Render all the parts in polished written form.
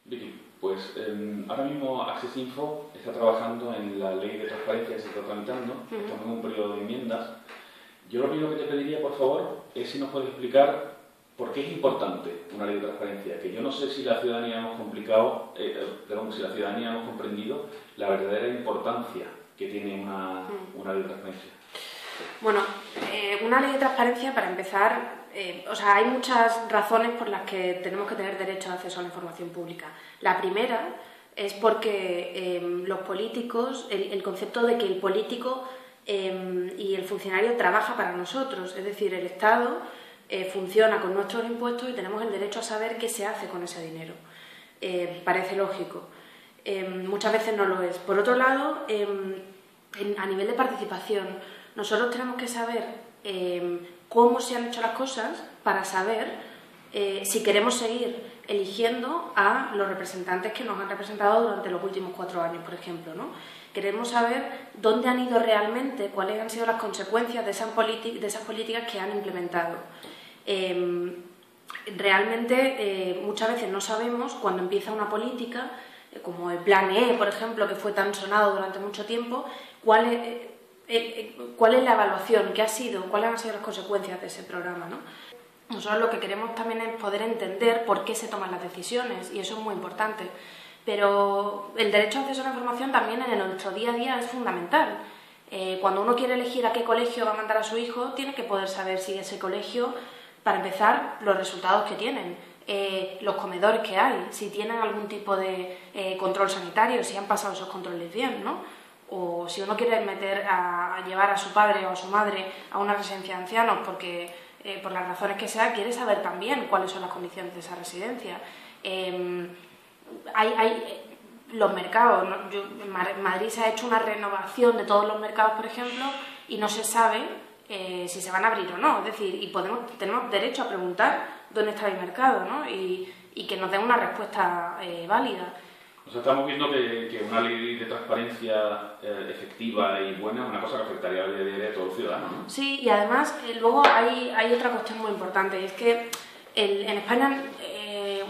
Vicky, pues ahora mismo Access Info está trabajando en la ley de transparencia que se está tramitando, estamos en un periodo de enmiendas. Yo lo primero que te pediría, por favor, es si nos puedes explicar por qué es importante una ley de transparencia, que yo no sé si la ciudadanía hemos si la ciudadanía hemos comprendido la verdadera importancia que tiene una ley de transparencia. Bueno, una ley de transparencia, para empezar, hay muchas razones por las que tenemos que tener derecho a acceso a la información pública. La primera es porque los políticos, el concepto de que el político y el funcionario trabaja para nosotros, es decir, el Estado funciona con nuestros impuestos y tenemos el derecho a saber qué se hace con ese dinero. Parece lógico. Muchas veces no lo es. Por otro lado, a nivel de participación, nosotros tenemos que saber cómo se han hecho las cosas para saber si queremos seguir eligiendo a los representantes que nos han representado durante los últimos 4 años, por ejemplo, ¿no? Queremos saber dónde han ido realmente, cuáles han sido las consecuencias de esas políticas que han implementado. Realmente muchas veces no sabemos cuando empieza una política, como el Plan E, por ejemplo, que fue tan sonado durante mucho tiempo, cuál es la evaluación, qué ha sido, cuáles han sido las consecuencias de ese programa, ¿no? Nosotros lo que queremos también es poder entender por qué se toman las decisiones, y eso es muy importante. Pero el derecho a acceso a la información también en nuestro día a día es fundamental. Cuando uno quiere elegir a qué colegio va a mandar a su hijo, tiene que poder saber si ese colegio, para empezar, los resultados que tienen, los comedores que hay, si tienen algún tipo de control sanitario, si han pasado esos controles bien, ¿no? O si uno quiere llevar a su padre o a su madre a una residencia de ancianos porque, por las razones que sea, quiere saber también cuáles son las condiciones de esa residencia. Los mercados, ¿no? En Madrid se ha hecho una renovación de todos los mercados, por ejemplo, y no se sabe si se van a abrir o no. Es decir, y tenemos derecho a preguntar dónde está el mercado, ¿no? Y que nos den una respuesta válida. O sea, estamos viendo que una ley de transparencia efectiva y buena es una cosa que afectaría al día a día de todos los ciudadanos, ¿no? Sí, y además luego hay otra cuestión muy importante, y es que en España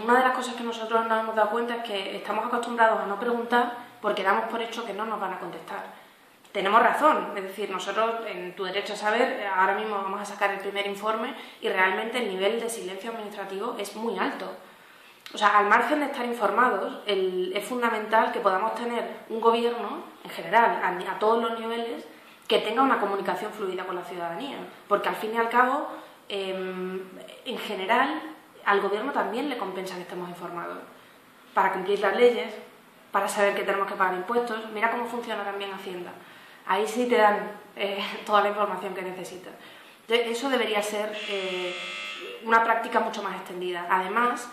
una de las cosas que nosotros nos hemos dado cuenta es que estamos acostumbrados a no preguntar porque damos por hecho que no nos van a contestar. Tenemos razón, es decir, nosotros en tu derecho a saber, ahora mismo vamos a sacar el primer informe y realmente el nivel de silencio administrativo es muy alto. O sea, al margen de estar informados, es fundamental que podamos tener un gobierno, en general, a todos los niveles, que tenga una comunicación fluida con la ciudadanía. Porque al fin y al cabo, en general, al gobierno también le compensa que estemos informados. Para cumplir las leyes, para saber que tenemos que pagar impuestos. Mira cómo funciona también Hacienda. Ahí sí te dan toda la información que necesitas. Entonces, eso debería ser una práctica mucho más extendida. Además,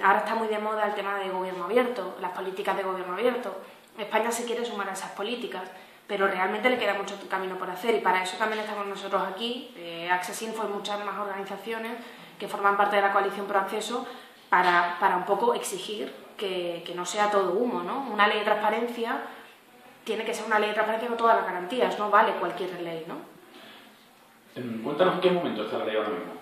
ahora está muy de moda el tema de gobierno abierto, las políticas de gobierno abierto. España se quiere sumar a esas políticas, pero realmente le queda mucho camino por hacer y para eso también estamos nosotros aquí, Access Info y muchas más organizaciones que forman parte de la coalición Pro Acceso para un poco exigir que no sea todo humo, ¿no? Una ley de transparencia tiene que ser una ley de transparencia con todas las garantías, no vale cualquier ley, ¿no? Cuéntanos en qué momento está la ley ahora mismo.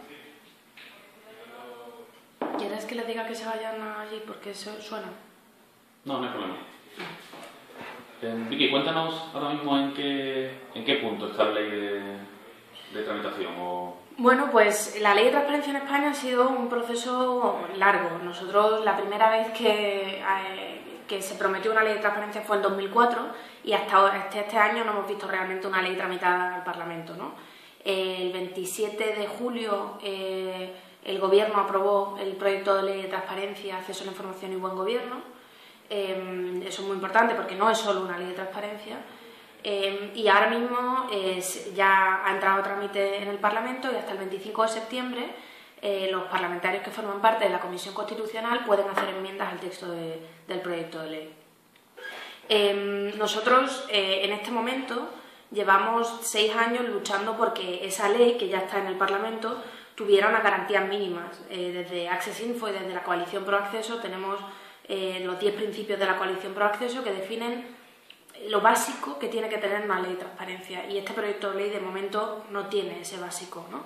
¿Quieres que les diga que se vayan allí porque eso suena? No, no hay problema. Vicky, cuéntanos ahora mismo en qué punto está la ley de tramitación. Bueno, pues la ley de transparencia en España ha sido un proceso largo. Nosotros la primera vez que se prometió una ley de transparencia fue en 2004 y hasta este año no hemos visto realmente una ley tramitada al Parlamento, ¿no? El 27 de julio el Gobierno aprobó el proyecto de ley de transparencia, acceso a la información y buen gobierno. Eso es muy importante porque no es solo una ley de transparencia. Y ahora mismo ya ha entrado a trámite en el Parlamento y hasta el 25 de septiembre los parlamentarios que forman parte de la Comisión Constitucional pueden hacer enmiendas al texto del proyecto de ley. Nosotros en este momento llevamos 6 años luchando porque esa ley, que ya está en el Parlamento, tuviera unas garantías mínimas. Desde Access Info y desde la coalición Pro Acceso tenemos los 10 principios de la coalición Pro Acceso que definen lo básico que tiene que tener una ley de transparencia y este proyecto de ley de momento no tiene ese básico, ¿no?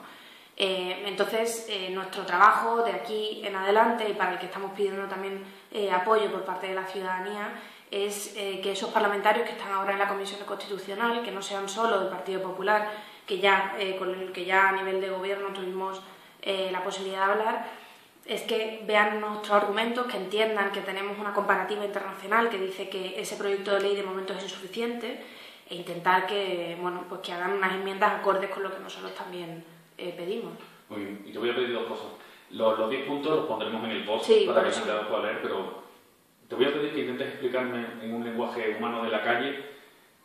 Entonces, nuestro trabajo de aquí en adelante, y para el que estamos pidiendo también apoyo por parte de la ciudadanía, es que esos parlamentarios que están ahora en la Comisión Constitucional, que no sean solo del Partido Popular, con el que ya a nivel de gobierno tuvimos la posibilidad de hablar, es que vean nuestros argumentos, que entiendan que tenemos una comparativa internacional que dice que ese proyecto de ley de momento es insuficiente, e intentar que, bueno, pues que hagan unas enmiendas acordes con lo que nosotros también pedimos. Muy bien, y te voy a pedir dos cosas. Los 10 puntos los pondremos en el post para que la gente los pueda leer, pero te voy a pedir que intentes explicarme en un lenguaje humano de la calle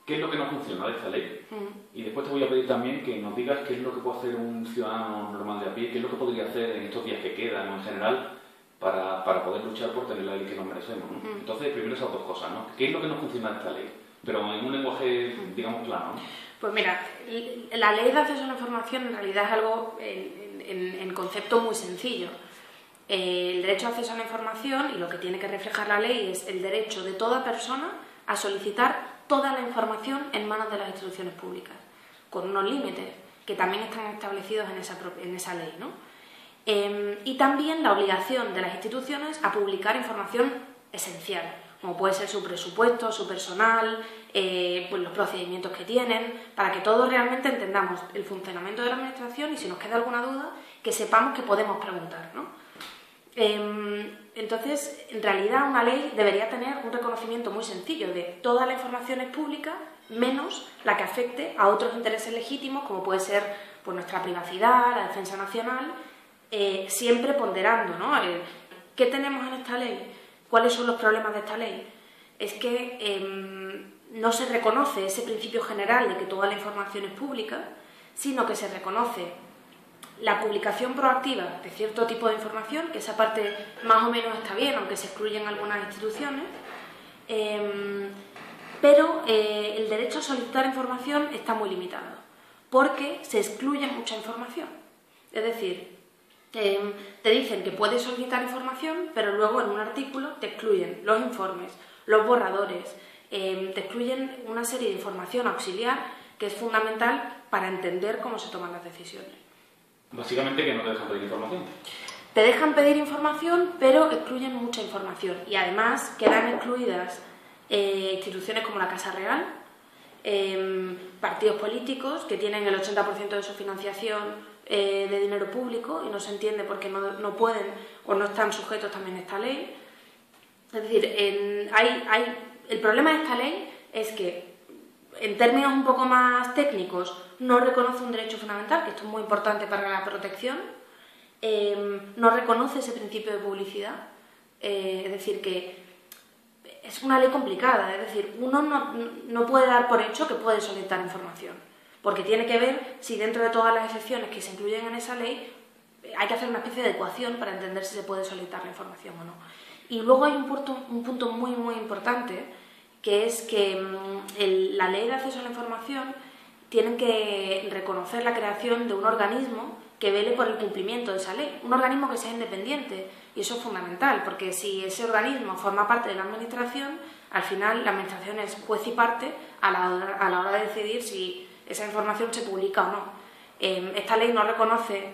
qué es lo que no funciona de esta ley. Y después te voy a pedir también que nos digas qué es lo que puede hacer un ciudadano normal de a pie, qué es lo que podría hacer en estos días que quedan o en general para poder luchar por tener la ley que nos merecemos, ¿no? Entonces, primero esas dos cosas, ¿no? ¿Qué es lo que no funciona de esta ley? Pero en un lenguaje, digamos, plano, ¿no? Pues mira, la ley de acceso a la información en realidad es algo en concepto muy sencillo. El derecho a acceso a la información, y lo que tiene que reflejar la ley, es el derecho de toda persona a solicitar toda la información en manos de las instituciones públicas, con unos límites que también están establecidos en esa ley, ¿no? Y también la obligación de las instituciones a publicar información esencial, como puede ser su presupuesto, su personal, pues los procedimientos que tienen, para que todos realmente entendamos el funcionamiento de la administración y si nos queda alguna duda, que sepamos que podemos preguntar, ¿no? Entonces, en realidad una ley debería tener un reconocimiento muy sencillo de toda la información es pública, menos la que afecte a otros intereses legítimos, como puede ser pues, nuestra privacidad, la defensa nacional, siempre ponderando, ¿no? ¿Qué tenemos en esta ley? ¿Cuáles son los problemas de esta ley? Es que no se reconoce ese principio general de que toda la información es pública, sino que se reconoce la publicación proactiva de cierto tipo de información, que esa parte más o menos está bien, aunque se excluyen algunas instituciones, pero el derecho a solicitar información está muy limitado, porque se excluye mucha información. Es decir, te dicen que puedes solicitar información, pero luego en un artículo te excluyen los informes, los borradores, te excluyen una serie de información auxiliar que es fundamental para entender cómo se toman las decisiones. Básicamente que no te dejan pedir información. Te dejan pedir información, pero excluyen mucha información. Y además quedan excluidas instituciones como la Casa Real, partidos políticos que tienen el 80% de su financiación de dinero público y no se entiende por qué no pueden o no están sujetos también a esta ley. Es decir, el problema de esta ley es que, en términos un poco más técnicos, no reconoce un derecho fundamental, que esto es muy importante para la protección, no reconoce ese principio de publicidad, es decir, que es una ley complicada, es decir, uno no puede dar por hecho que puede solicitar información, porque tiene que ver si dentro de todas las excepciones que se incluyen en esa ley hay que hacer una especie de ecuación para entender si se puede solicitar la información o no. Y luego hay un punto muy, muy importante, que es que la ley de acceso a la información tiene que reconocer la creación de un organismo que vele por el cumplimiento de esa ley, un organismo que sea independiente, y eso es fundamental, porque si ese organismo forma parte de la administración, al final la administración es juez y parte a la hora de decidir si esa información se publica o no. Esta ley no reconoce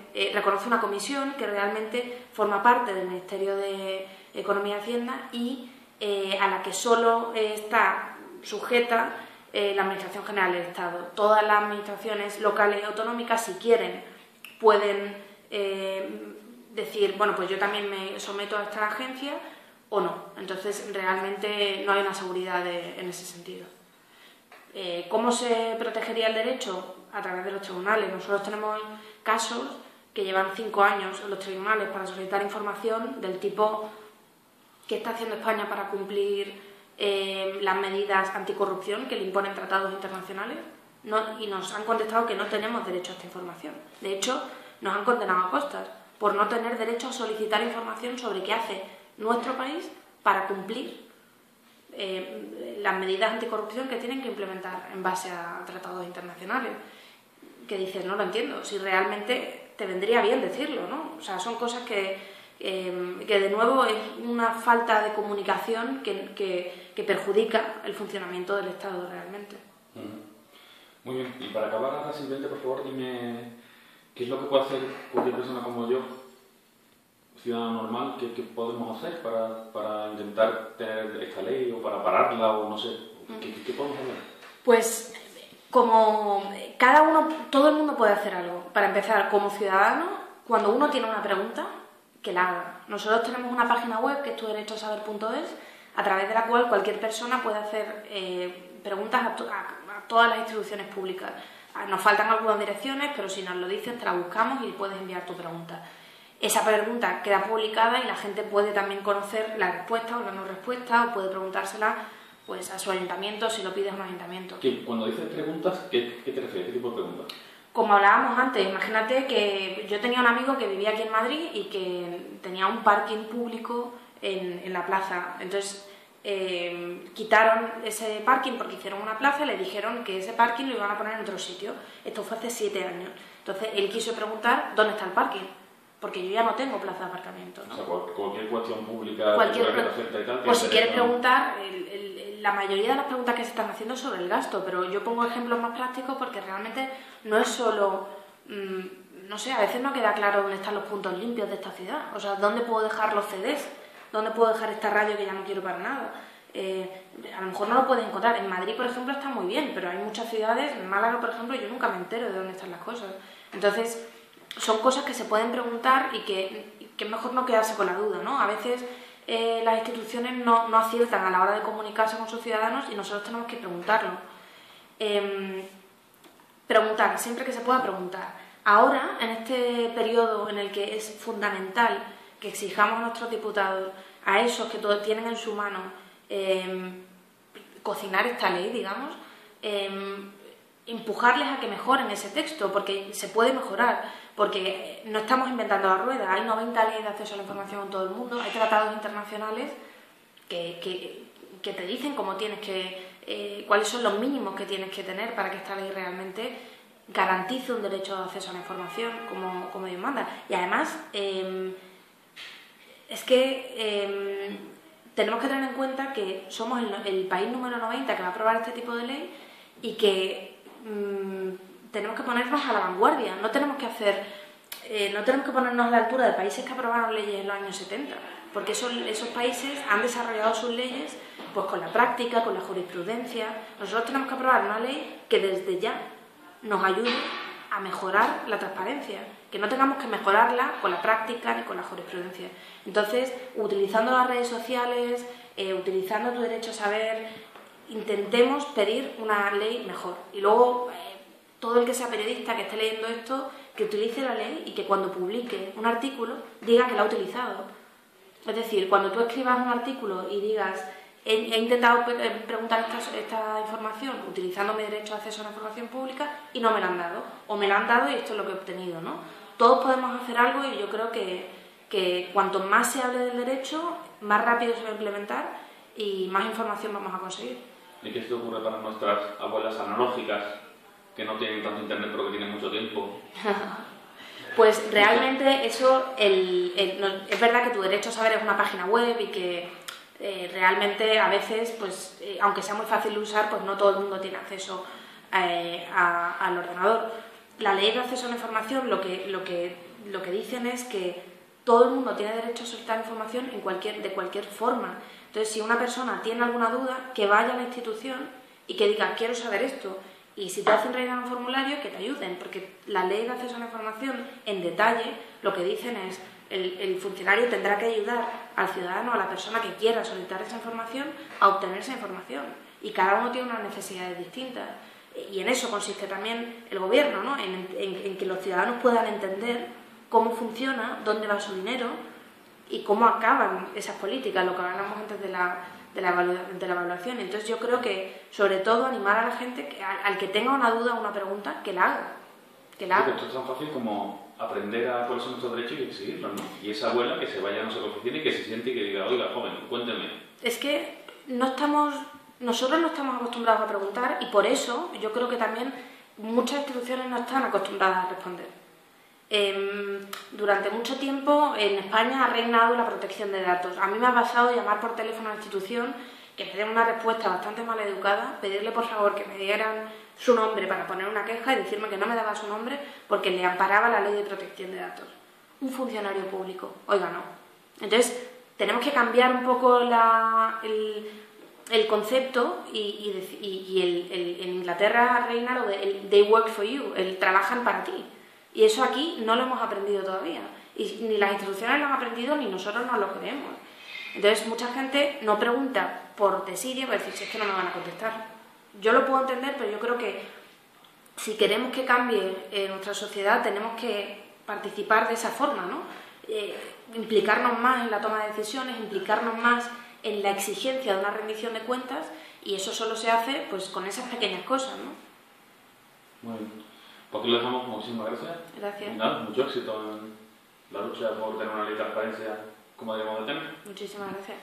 una comisión que realmente forma parte del Ministerio de Economía y Hacienda y a la que solo está sujeta la Administración General del Estado. Todas las administraciones locales y autonómicas, si quieren, pueden decir, bueno, pues yo también me someto a esta agencia o no. Entonces, realmente no hay una seguridad en ese sentido. ¿Cómo se protegería el derecho? A través de los tribunales. Nosotros tenemos casos que llevan 5 años en los tribunales para solicitar información del tipo ¿qué está haciendo España para cumplir las medidas anticorrupción que le imponen tratados internacionales? Y nos han contestado que no tenemos derecho a esta información. De hecho, nos han condenado a costas por no tener derecho a solicitar información sobre qué hace nuestro país para cumplir las medidas anticorrupción que tienen que implementar en base a tratados internacionales. Que dices, no lo entiendo, si realmente te vendría bien decirlo, ¿no? O sea, son cosas que de nuevo es una falta de comunicación que perjudica el funcionamiento del Estado realmente. Muy bien, y para acabar ahora simplemente, por favor, dime ¿Qué es lo que puede hacer cualquier persona como yo, ciudadano normal? ¿Qué podemos hacer para intentar tener esta ley o para pararla o no sé? ¿Qué podemos hacer? Pues como cada uno, todo el mundo puede hacer algo. Para empezar, como ciudadano, cuando uno tiene una pregunta, que la haga. Nosotros tenemos una página web que es tuderechosaber.es, a través de la cual cualquier persona puede hacer preguntas a todas las instituciones públicas. Nos faltan algunas direcciones, pero si nos lo dices, te la buscamos y puedes enviar tu pregunta. Esa pregunta queda publicada y la gente puede también conocer la respuesta o la no respuesta, o puede preguntársela pues a su ayuntamiento si lo pides a un ayuntamiento. Cuando dices preguntas, ¿qué te refieres? ¿Qué tipo de preguntas? Como hablábamos antes, imagínate que yo tenía un amigo que vivía aquí en Madrid y que tenía un parking público en la plaza. Entonces quitaron ese parking porque hicieron una plaza y le dijeron que ese parking lo iban a poner en otro sitio. Esto fue hace 7 años. Entonces él quiso preguntar dónde está el parking, porque yo ya no tengo plaza de aparcamiento, ¿no? O sea, cualquier cuestión pública, cualquier que afecta y tal. Pues si quieres preguntar, la mayoría de las preguntas que se están haciendo es sobre el gasto, pero yo pongo ejemplos más prácticos porque realmente no es solo, no sé, a veces no queda claro dónde están los puntos limpios de esta ciudad. O sea, ¿dónde puedo dejar los CDs? ¿Dónde puedo dejar esta radio que ya no quiero para nada? A lo mejor no lo puedes encontrar. En Madrid, por ejemplo, está muy bien, pero hay muchas ciudades, en Málaga, por ejemplo, yo nunca me entero de dónde están las cosas. Entonces, son cosas que se pueden preguntar y que es mejor no quedarse con la duda, ¿no? A veces las instituciones no aciertan a la hora de comunicarse con sus ciudadanos y nosotros tenemos que preguntarlo. Preguntar, siempre que se pueda preguntar. Ahora, en este periodo en el que es fundamental que exijamos a nuestros diputados, a esos que todos tienen en su mano cocinar esta ley, digamos, empujarles a que mejoren ese texto, porque se puede mejorar, porque no estamos inventando la rueda. Hay 90 leyes de acceso a la información en todo el mundo, hay tratados internacionales que te dicen cómo tienes cuáles son los mínimos que tienes que tener para que esta ley realmente garantice un derecho de acceso a la información como Dios manda. Y además, es que tenemos que tener en cuenta que somos el país número 90 que va a aprobar este tipo de ley y que tenemos que ponernos a la vanguardia. No tenemos que ponernos a la altura de países que aprobaron leyes en los años 70, porque esos países han desarrollado sus leyes pues con la práctica, con la jurisprudencia. Nosotros tenemos que aprobar una ley que desde ya nos ayude a mejorar la transparencia, que no tengamos que mejorarla con la práctica ni con la jurisprudencia. Entonces, utilizando las redes sociales, utilizando tu derecho a saber, intentemos pedir una ley mejor. Y luego, todo el que sea periodista que esté leyendo esto, que utilice la ley y que cuando publique un artículo diga que la ha utilizado. Es decir, cuando tú escribas un artículo y digas he intentado preguntar esta información utilizando mi derecho a acceso a la información pública y no me la han dado, o me la han dado y esto es lo que he obtenido, ¿no? Todos podemos hacer algo y yo creo que cuanto más se hable del derecho, más rápido se va a implementar y más información vamos a conseguir. ¿Y qué se te ocurre para nuestras abuelas analógicas que no tienen tanto internet pero que tienen mucho tiempo? Pues realmente eso, es verdad que tu derecho a saber es una página web y que realmente a veces, pues aunque sea muy fácil de usar, pues no todo el mundo tiene acceso al ordenador. La ley de acceso a la información lo que dicen es que todo el mundo tiene derecho a solicitar información de cualquier forma. Entonces, si una persona tiene alguna duda, que vaya a la institución y que diga, quiero saber esto. Y si te hacen rellenar un formulario, que te ayuden, porque la ley de acceso a la información, en detalle, lo que dicen es el funcionario tendrá que ayudar al ciudadano, a la persona que quiera solicitar esa información, a obtener esa información. Y cada uno tiene unas necesidades distintas. Y en eso consiste también el gobierno, ¿no? En que los ciudadanos puedan entender cómo funciona, dónde va su dinero y cómo acaban esas políticas, lo que hablamos antes de la evaluación. Entonces yo creo que, sobre todo, animar a la gente, al que tenga una duda o una pregunta, que la haga. Esto es tan fácil como aprender a cuáles son nuestros derechos y exigirlos, ¿no? Y esa abuela que se vaya a no sé qué oficina y que se siente y que diga, oiga, joven, cuénteme. Es que nosotros no estamos acostumbrados a preguntar y por eso yo creo que también muchas instituciones no están acostumbradas a responder. Durante mucho tiempo en España ha reinado la protección de datos. A mí me ha pasado llamar por teléfono a la institución que me den una respuesta bastante mal educada, pedirle por favor que me dieran su nombre para poner una queja y decirme que no me daba su nombre porque le amparaba la ley de protección de datos. Un funcionario público, oiga, no. Entonces, tenemos que cambiar un poco el concepto y en Inglaterra reina lo de el they work for you, el trabajan para ti. Y eso aquí no lo hemos aprendido todavía. Y ni las instituciones lo han aprendido ni nosotros nos lo creemos. Entonces, mucha gente no pregunta por desidia, para decir, si es que no me van a contestar. Yo lo puedo entender, pero yo creo que si queremos que cambie nuestra sociedad, tenemos que participar de esa forma, ¿no? Implicarnos más en la toma de decisiones, implicarnos más en la exigencia de una rendición de cuentas, y eso solo se hace pues con esas pequeñas cosas, ¿no? Muy bien. Pues aquí lo dejamos. Muchísimas gracias. Gracias. Y nada, mucho éxito en la lucha por tener una ley de transparencia como debemos de tener. Muchísimas gracias.